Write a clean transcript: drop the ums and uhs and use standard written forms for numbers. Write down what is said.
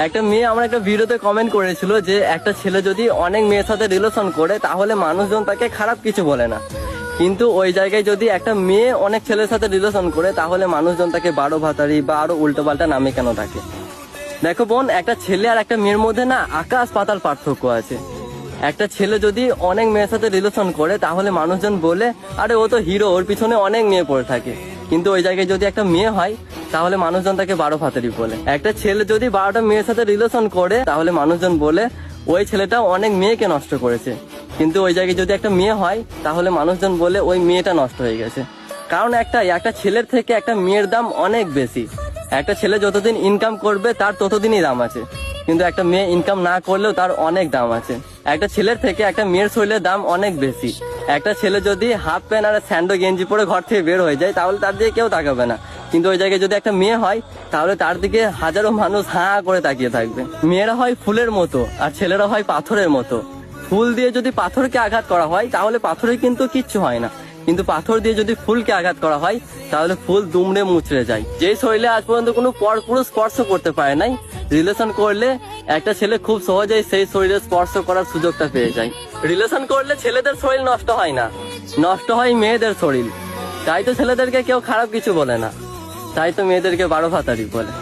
একটা মেয়ে আমার একটা ভিডিওতে কমেন্ট করেছিল যে একটা ছেলে যদি অনেক মেয়ের সাথে রিলেশন করে তাহলে মানুষজন তাকে খারাপ কিছু বলে না, কিন্তু ওই জায়গায় যদি একটা মেয়ে অনেক ছেলের সাথে রিলেশন করে তাহলে মানুষজন তাকে বারো ভাতারি বা আরো উল্টো পাল্টা নামে কেন থাকে। দেখো বোন, একটা ছেলে আর একটা মেয়ের মধ্যে না আকাশ পাতাল পার্থক্য আছে। একটা ছেলে যদি অনেক মেয়ের সাথে রিলেশন করে তাহলে মানুষজন বলে আরে ও তো হিরো, ওর পিছনে অনেক মেয়ে পড়ে থাকে, কিন্তু ওই জায়গায় যদি একটা মেয়ে হয় তাহলে মানুষজন তাকে বারো ভাতারি বলে। একটা ছেলে যদি 12টা মেয়ের সাথে রিলেশন করে তাহলে মানুষজন বলে ওই ছেলেটা অনেক মেয়েকে নষ্ট করেছে, কিন্তু ওই জায়গায় যদি একটা মেয়ে হয় তাহলে মানুষজন বলে ওই মেয়েটা নষ্ট হয়ে গেছে। কারণ একটা ছেলের থেকে একটা মেয়ের দাম অনেক বেশি। একটা ছেলে যতদিন ইনকাম করবে তার ততদিনই দাম আছে, কিন্তু একটা মেয়ে ইনকাম না করলেও তার অনেক দাম আছে। একটা ছেলের থেকে একটা মেয়ের শরীরের দাম অনেক বেশি। একটা ছেলে যদি হাফ প্যান্ট আর স্যান্ডো গেঞ্জি পরে ঘর থেকে বের হয়ে যায় তাহলে তার দিকে কেউ তাকাবে না, কিন্তু ওই জায়গায় যদি একটা মেয়ে হয় তাহলে তার দিকে হাজারো মানুষ হাঁ করে তাকিয়ে থাকবে। মেয়েরা হয় ফুলের মতো আর ছেলেরা হয় পাথরের মতো। ফুল দিয়ে যদি পাথরকে আঘাত করা হয় তাহলে পাথরে কিন্তু কিচ্ছু হয় না, কিন্তু পাথর দিয়ে যদি ফুলকে আঘাত করা হয় তাহলে ফুল দুমড়ে মুচড়ে যায়। যেই শরীরে আজ পর্যন্ত কোনো পরপুরুষ স্পর্শ করতে পারে নাই, রিলেশন করলে একটা ছেলে খুব সহজেই সেই শরীরে স্পর্শ করার সুযোগটা পেয়ে যায়। রিলেশন করলে ছেলেদের শরীর নষ্ট হয় না, নষ্ট হয় মেয়েদের শরীর। তাই তো ছেলেদেরকে কেউ খারাপ কিছু বলে না, তাই তো মেয়েদেরকে বারো ভাতারি বলে।